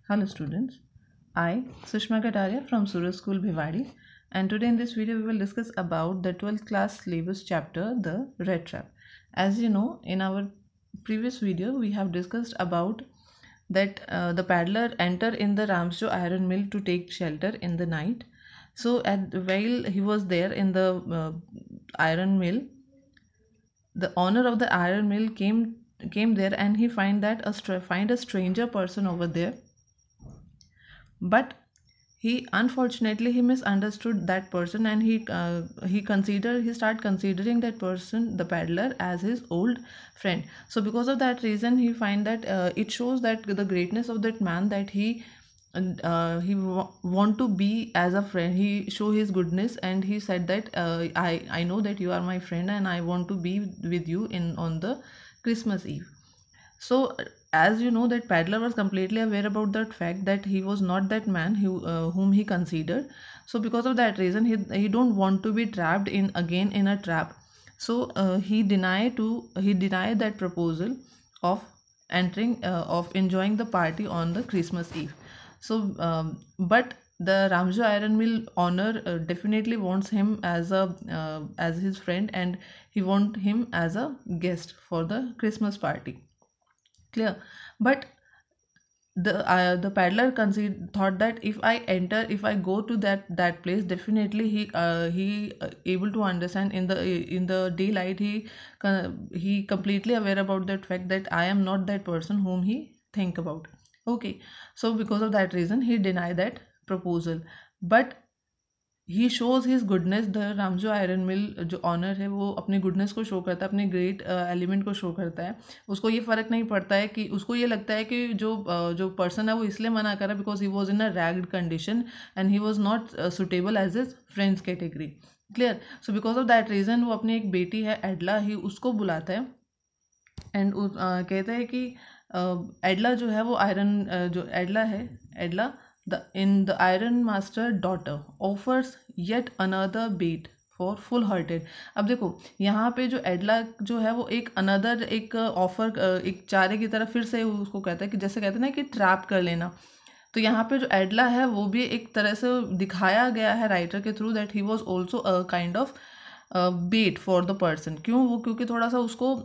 Hello students, I Sushma Kataria from Surya School Bhiwadi, and today in this video we will discuss about the 12th class syllabus chapter, the red trap. As you know, in our previous video we have discussed about that the paddler enter in the Ramsjo iron mill to take shelter in the night. So while he was there in the iron mill, the owner of the iron mill came there and he find a stranger person over there, but he unfortunately he misunderstood that person, and he start considering that person, the peddler, as his old friend. So because of that reason he find that it shows that the greatness of that man, that want to be as a friend. He show his goodness and he said that I know that you are my friend and I want to be with you in on the Christmas Eve. So as you know, that Padler was completely aware about that fact that he was not that man whom he considered. So because of that reason, he don't want to be trapped in again in a trap. So he denied that proposal of of enjoying the party on the Christmas Eve. So but the Ramjo Iron Mill owner definitely wants him as his friend, and he want him as a guest for the Christmas party. Clear? But the peddler thought that if I go to that place, definitely he able to understand in the daylight. He completely aware about that fact that I am not that person whom he think about. Okay, so because of that reason he denied that proposal. But he shows his goodness. The Ramsjo iron mill जो owner है वो अपने goodness को show करता है, अपने great element को show करता है. उसको ये फ़र्क नहीं पड़ता है कि उसको ये लगता है कि जो पर्सन है वो इसलिए मना कर रहा है because he was in a ragged condition and he was not suitable as is friends category. Clear? So because of that reason वो अपनी एक बेटी है एडला, ही उसको बुलाता है एंड कहता है कि एडला जो है वो जो एडला है, एडला the iron master daughter offers yet another bait for full hearted. अब देखो यहाँ पे जो एडला जो है वो एक ऑफर, एक चारे की तरह फिर से उसको कहता है कि जैसे कहते हैं ना कि ट्रैप कर लेना. तो यहाँ पे जो एडला है वो भी एक तरह से दिखाया गया है राइटर के through that he was also a kind of bait for the person. क्यों? वो क्योंकि थोड़ा सा उसको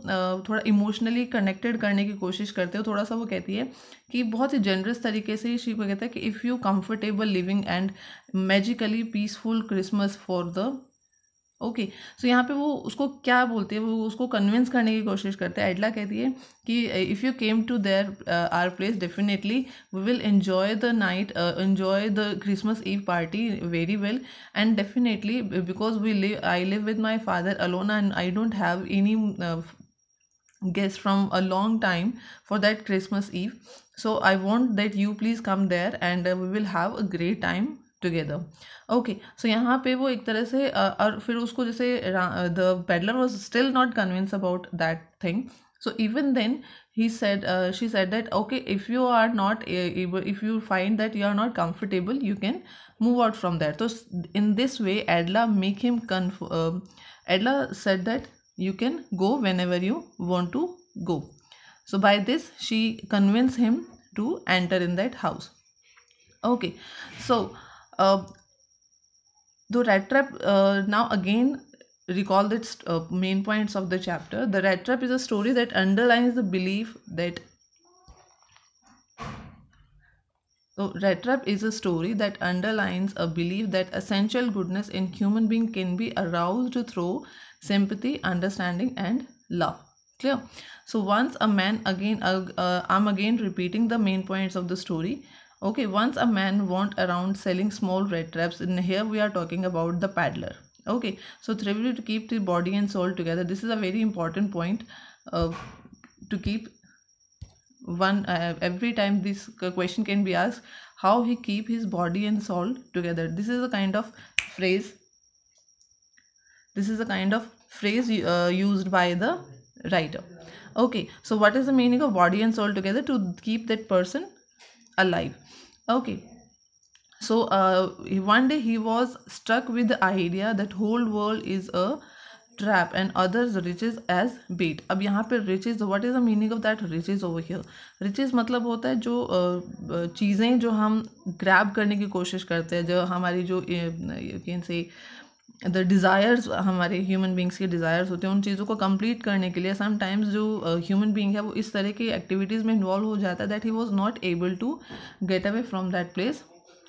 थोड़ा इमोशनली कनेक्टेड करने की कोशिश करते हो. थोड़ा सा वो कहती है कि बहुत ही जनरस तरीके से शी को कहता है कि if you comfortable living and magically peaceful Christmas for the. Okay, so यहाँ पे वो उसको क्या बोलती है, वो उसको कन्विंस करने की कोशिश करते हैं. एडला कहती है कि if you came to there our place definitely we will enjoy the night, enjoy the Christmas Eve party very well, and definitely because I live with my father alone and I don't have any guest from a long time for that Christmas Eve. So I want that you please come there and we will have a great time together. Okay, so यहाँ पे वो एक तरह से और फिर उसको जैसे the peddler was still not convinced about that thing. So even then she said that okay, if you are not able, if you find that you are not comfortable, you can move out from there. So in this way Adla said that you can go whenever you want to go. So by this she convinced him to enter in that house. Okay, so the rat trap, now again recall its main points of the chapter. The rat trap is a story that underlines the belief that rat trap is a story that underlines a belief that essential goodness in human being can be aroused through sympathy, understanding, and love. Clear? So once a man, I'm again repeating the main points of the story. Okay, once a man went around selling small rat traps. In here we are talking about the paddler. Okay, so thriving to keep the body and soul together. This is a very important point to keep. Every time this question can be asked, how he keep his body and soul together. This is a kind of phrase used by the writer. Okay, so what is the meaning of body and soul together? To keep that person alive. Okay, so one day he was struck with the idea that whole world is a trap and others riches as bait. अब यहाँ पे riches, what is the meaning of that riches over here? riches मतलब होता है जो चीज़ें जो हम grab करने की कोशिश करते हैं, जो हमारी जो you can say the desires, हमारे ह्यूमन बींग्स के डिज़ायर्स होते हैं, उन चीज़ों को कंप्लीट करने के लिए समटाइम्स जो ह्यूमन बींग है वो इस तरह की एक्टिविटीज़ में इन्वॉल्व हो जाता है that he was not able to get away from that place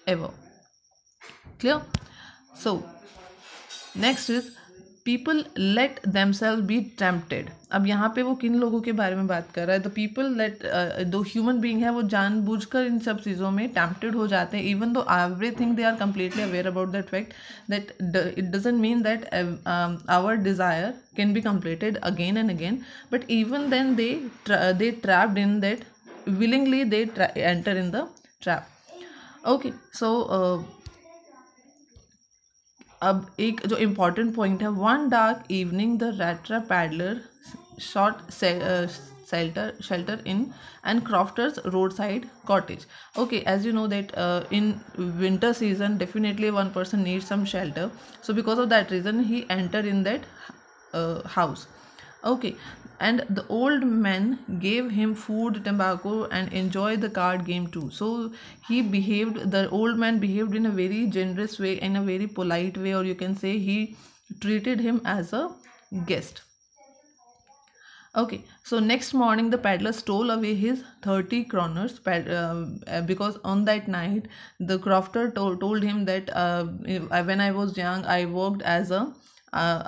ever. Clear? So next is people let themselves be tempted. अब यहाँ पे वो किन लोगों के बारे में बात कर रहा है? द पीपल लेट, दो ह्यूमन बीइंग है वो जानबूझकर इन सब चीज़ों में टेम्प्टेड हो जाते हैं, even though everything they are completely aware about that fact that it doesn't mean that our desire can be completed again and again, but even then they trapped in that, willingly they enter in the trap. Okay, so अब एक जो important point है, one dark evening the rattrap peddler sought shelter in and Crofter's roadside cottage. Okay, as you know that in winter season definitely one person needs some shelter, so because of that reason he entered in that house. Okay, and the old man gave him food, tobacco and enjoyed the card game too. So the old man behaved in a very generous way, in a very polite way, or you can say he treated him as a guest. Okay, so next morning the peddler stole away his 30 kroners, because on that night the crofter told him that when I was young I worked as a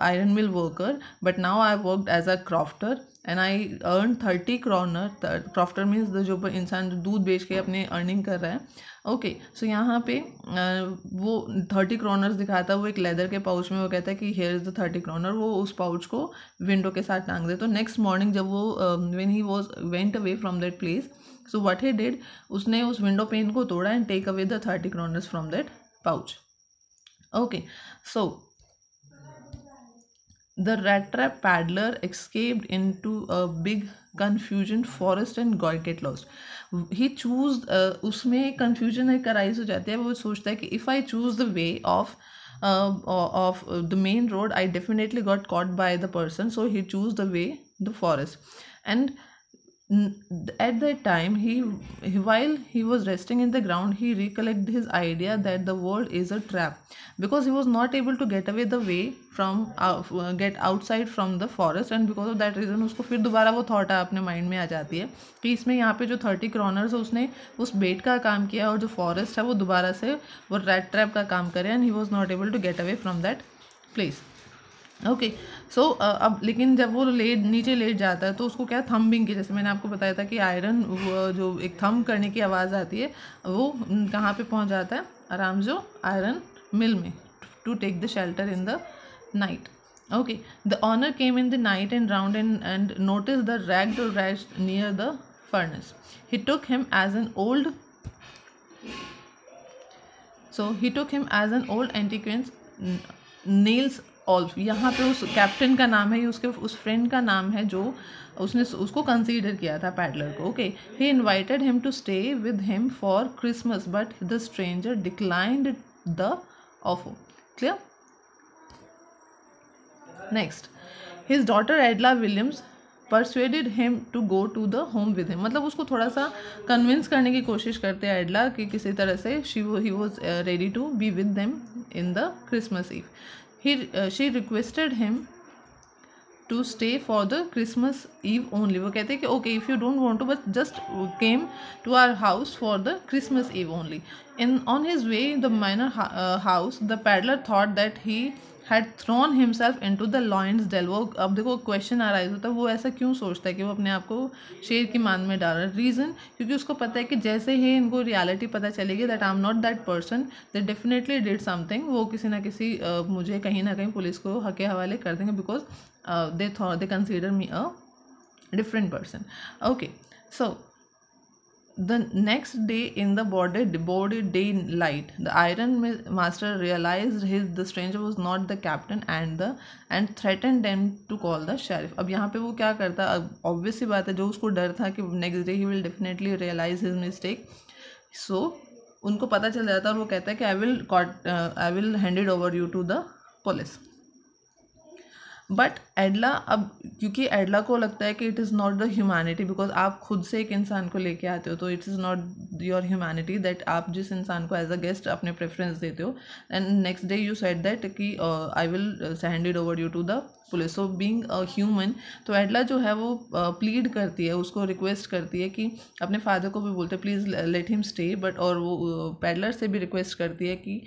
iron mill worker, but now I worked as a crofter and I earned 30 kroner. crofter means जो इंसान दूध बेच के अपने earning कर रहा है. Okay, so यहाँ पे वो 30 kroners दिखाता है, वो एक लेदर के पाउच में, वो कहता है कि हेयर इज़ द 30 kroner, वो उस पाउच को विंडो के साथ टांग दे. तो नेक्स्ट मॉर्निंग जब वो when he went away from that place, so what he did, उसने उस विंडो पेन को तोड़ा and take away the 30 kroners from that pouch. Okay, so the rat trap paddler escaped into a big confusion forest and get lost. He choose उसमें confusion एक arise हो जाती है. वो सोचता है कि if I choose the way of the main road, I definitely got caught by the person, so he choose the way the forest. And at that time while he was resting in the ground, he recollected his idea that the world is a trap, because he was not able to get away the way from get outside from the forest, and because of that reason उसको फिर दोबारा वो thought अपने mind में आ जाती है कि इसमें यहाँ पे जो 30 kroners है उसने उस बेट का काम किया और जो फॉरेस्ट है वो दोबारा से वो रैट ट्रैप का काम करे, and he was not able to get away from that place. Okay, so अब लेकिन जब वो नीचे लेट जाता है तो उसको क्या थम्बिंग की, जैसे मैंने आपको बताया था कि आयरन जो एक थम करने की आवाज़ आती है, वो कहाँ पे पहुँच जाता है, आराम से आयरन मिल में, to take the shelter in the night. Okay, the owner came in the night and round and notice the ragged rash near the furnace. He took him as an old acquaintance Nils Olof. यहाँ पे उस captain का नाम है, उसके उस friend का नाम है जो उसने उसको कंसीडर किया था पैडलर को. Okay, he invited him to stay with him for Christmas, but the stranger declined the offer. Clear? Next, his daughter Edla Williams persuaded him to go to the home with him. मतलब उसको थोड़ा सा convince करने की कोशिश करते हैं एडला कि किसी तरह से he was ready to be with them in the Christmas Eve. She requested him to stay for the Christmas Eve only. वो कहते हैं कि okay, if you don't want to, but just came to our house for the Christmas Eve only. On his way the manor house, the peddler thought that he had thrown himself into the lion's den. वो अब देखो question आ रहा होता है, वो ऐसा क्यों सोचता है कि वो अपने आप को शेर की मान में डाल रहा है? रीज़न, क्योंकि उसको पता है कि जैसे ही इनको रियलिटी पता चलेगी that I am not that person, they definitely did something, वो किसी ना किसी मुझे कहीं ना कहीं पुलिस को हक के हवाले कर देंगे, because they consider me a different person. Okay, so the next day in the broad daylight, the iron master realized the stranger was not the captain and threatened them to call the sheriff. अब यहाँ पे वो क्या करता है, obvious सी बात है, जो उसको डर था कि next day he will definitely realize his mistake, so उनको पता चल जाता है और वो कहता है कि I will hand it over you to the police. But Edla, अब क्योंकि एडला को लगता है कि it is not the humanity, because आप खुद से एक इंसान को लेके आते हो, तो it is not your humanity that आप जिस इंसान को एज अ गेस्ट अपने प्रेफरेंस देते हो, and next day you said that कि I will send it over you to the police. So being a human, तो एडला जो है वो प्लीड करती है, उसको रिक्वेस्ट करती है कि अपने फादर को भी बोलते please let him stay, but और वो पैडलर से भी रिक्वेस्ट करती है कि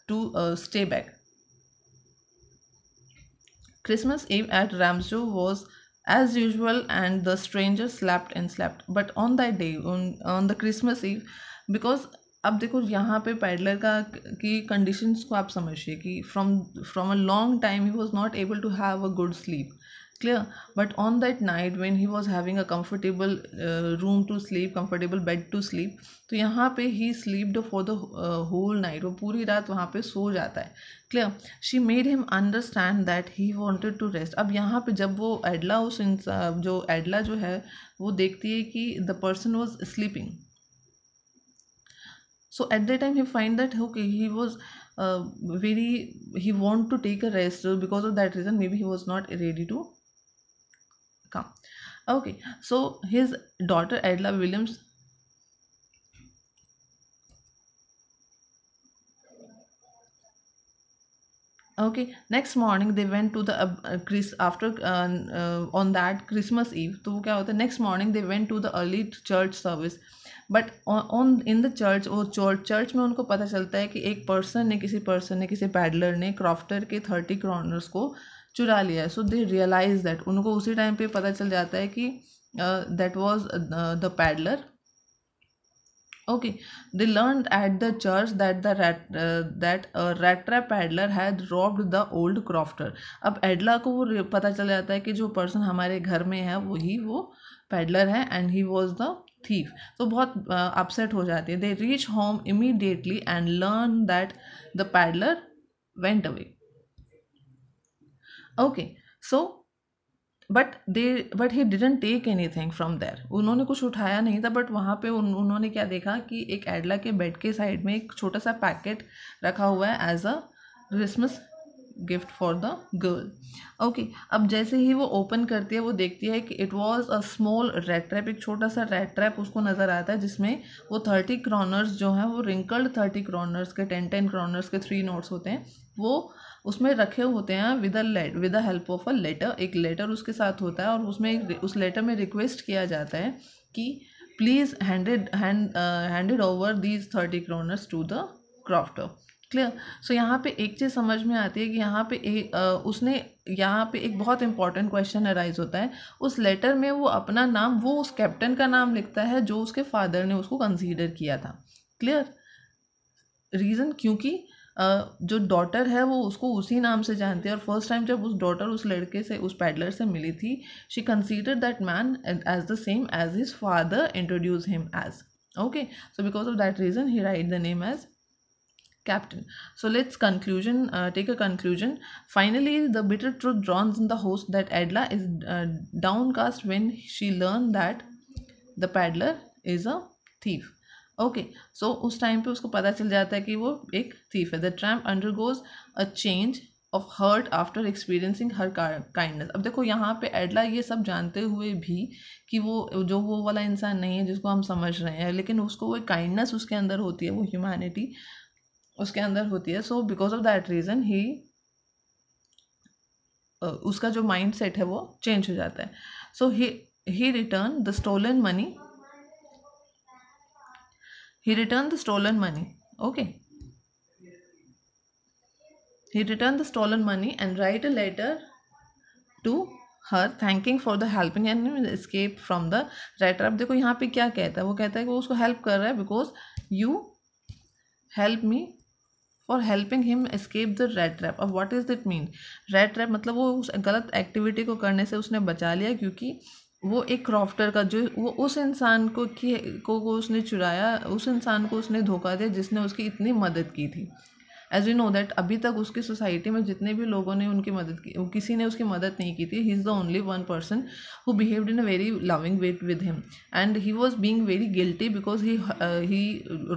to stay back. Christmas Eve at Ramsjo was as usual, and the stranger slept and slept. But on that day, on the Christmas Eve, because अब देखो यहाँ पे पैडलर का की कंडीशंस को आप समझिए कि from a long time he was not able to have a good sleep, clear, but on that night when he was having a comfortable room to sleep, comfortable bed to sleep, तो यहाँ पे he slept for the whole night, वो पूरी रात वहाँ पे सो जाता है, clear. She made him understand that he wanted to rest. अब यहाँ पे जब वो एडला जो एडला जो है वो देखती है कि the person was sleeping, so at that time he find that okay, he was he want to take a rest, so because of that reason maybe he was not ready to come. Okay, so his daughter Adla Williams, okay, next morning they went to the after on that Christmas Eve, तो वो क्या होता है, next morning they went to the early church service, but on in the church, वो church में उनको पता चलता है कि एक पर्सन ने किसी पैडलर ने क्रॉफ्टर के 30 क्रॉनर्स को चुरा लिया है. सो दे रियलाइज दैट, उनको उसी टाइम पे पता चल जाता है कि that was the peddler. Okay, they learned at the church that a rat trap peddler had robbed the old crofter. अब एडला को वो पता चल जाता है कि जो पर्सन हमारे घर में है वही वो पैडलर है, and he was the thief. तो बहुत अपसेट हो जाती है. They reach home immediately and learn that the peddler went away. Okay, so but he didn't take anything from there. उन्होंने कुछ उठाया नहीं था, बट वहाँ पे उन्होंने क्या देखा कि एक एडला के बेड के साइड में एक छोटा सा पैकेट रखा हुआ है as a Christmas gift for the girl. Okay, अब जैसे ही वो ओपन करती है वो देखती है कि it was a small red trap. एक छोटा सा रेड ट्रैप उसको नज़र आता है जिसमें वो 30 क्रॉनर्स जो हैं वो रिंकल्ड 30 क्रॉनर्स के 10 क्रॉनर्स के 3 नोट्स होते हैं, वो उसमें रखे होते हैं with the help of a letter. एक लेटर उसके साथ होता है और उसमें उस लेटर में रिक्वेस्ट किया जाता है कि please handed over these 30 kronor to the crofter. Clear. So यहाँ पे एक चीज़ समझ में आती है कि यहाँ पे उसने यहाँ पे एक बहुत इंपॉर्टेंट क्वेश्चन अराइज होता है. उस लेटर में वो अपना नाम, वो उस कैप्टन का नाम लिखता है जो उसके फादर ने उसको कंसीडर किया था. क्लियर. रीज़न क्योंकि जो डॉटर है वो उसको उसी नाम से जानती है, और फर्स्ट टाइम जब उस डॉटर उस लड़के से, उस पैडलर से मिली थी, she consider that man as the same as his father introduce him as. Okay, so because of that reason he write the name as Captain. So let's take a conclusion. Finally, the bitter truth dawns in the host that Adla is downcast when she learned that the peddler is a thief. Okay, so उस time पे उसको पता चल जाता है कि वो एक thief है. The tramp undergoes a change of heart after experiencing her kindness. अब देखो यहाँ पे एडला ये सब जानते हुए भी कि वो वाला इंसान नहीं है जिसको हम समझ रहे हैं, लेकिन उसको वो काइंडनेस उसके अंदर होती है, वो ह्यूमैनिटी उसके अंदर होती है. So because of that reason he उसका जो माइंड सेट है वो चेंज हो जाता है. So he return the stolen money. He returned the stolen money. Okay. He returned the stolen money and write a letter to her thanking for the helping and escape from the rat trap. देखो यहाँ पे क्या कहता है, वो कहता है कि वो उसको हेल्प कर रहा है because you help me for helping him escape the red trap. अब what is it mean? Red trap मतलब वो उस गलत एक्टिविटी को करने से उसने बचा लिया, क्योंकि वो एक क्रॉफ्टर का जो वो उस इंसान को उसने चुराया, उस इंसान को उसने धोखा दिया जिसने उसकी इतनी मदद की थी. एज यू नो दैट अभी तक उसकी सोसाइटी में जितने भी लोगों ने उनकी मदद की, किसी ने उसकी मदद नहीं की थी. He is the only one person who behaved in a very loving way with him, and he was being very guilty because he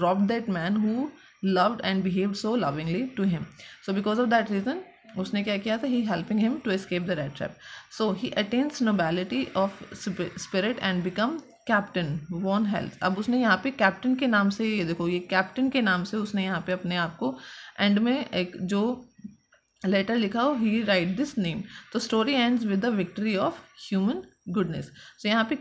robbed that man who loved and behaved so lovingly to him. So because of that reason उसने क्या किया था, he helping him to escape the rat trap. So he attains nobility of spirit and become captain von health. अब उसने यहाँ पे captain के नाम से, ये देखो, ये कैप्टन के नाम से उसने यहाँ पे अपने आप को एंड में एक जो लेटर लिखा हो, ही राइट दिस नेम. तो story ends with the victory of human goodness. So यहाँ पे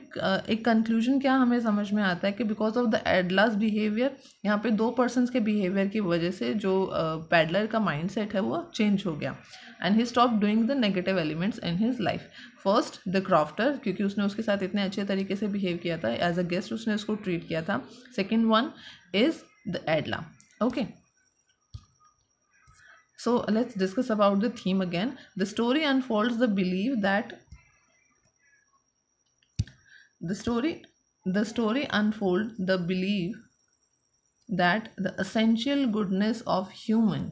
एक कंक्लूजन क्या हमें समझ में आता है कि बिकॉज ऑफ द एडलास बिहेवियर, यहाँ पे दो पर्सन्स के बिहेवियर की वजह से जो पैडलर का माइंड सेट है वो चेंज हो गया and he stop doing the negative elements in his life. First the crofter, क्योंकि उसने उसके साथ इतने अच्छे तरीके से बिहेव किया था, एज अ गेस्ट उसने उसको ट्रीट किया था. Second one is the एडला. Okay, so let's discuss about the theme again. The story unfolds the belief that the story unfolds the belief that the essential goodness of human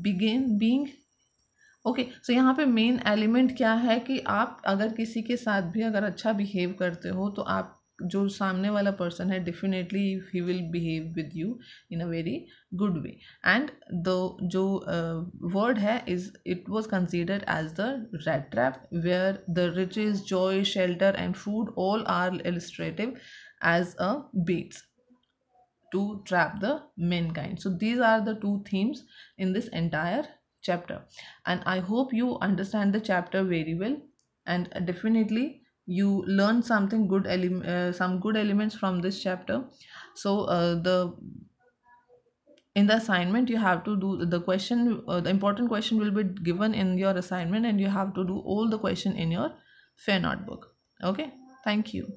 begin being. Okay, so यहाँ पे main element क्या है कि आप अगर किसी के साथ भी अगर अच्छा बिहेव करते हो तो आप जो सामने वाला पर्सन है definitely he will behave with you in a very good way. And the जो वर्ड है is it was considered as the rat trap where the riches, joy, shelter and food all are illustrative as a baits to trap the mankind. So these are the two themes in this entire chapter, and I hope you understand the chapter very well, and definitely you learn something good, some good elements from this chapter. So the in the assignment you have to do the question, the important question will be given in your assignment, and you have to do all the question in your fair notebook. Okay, thank you.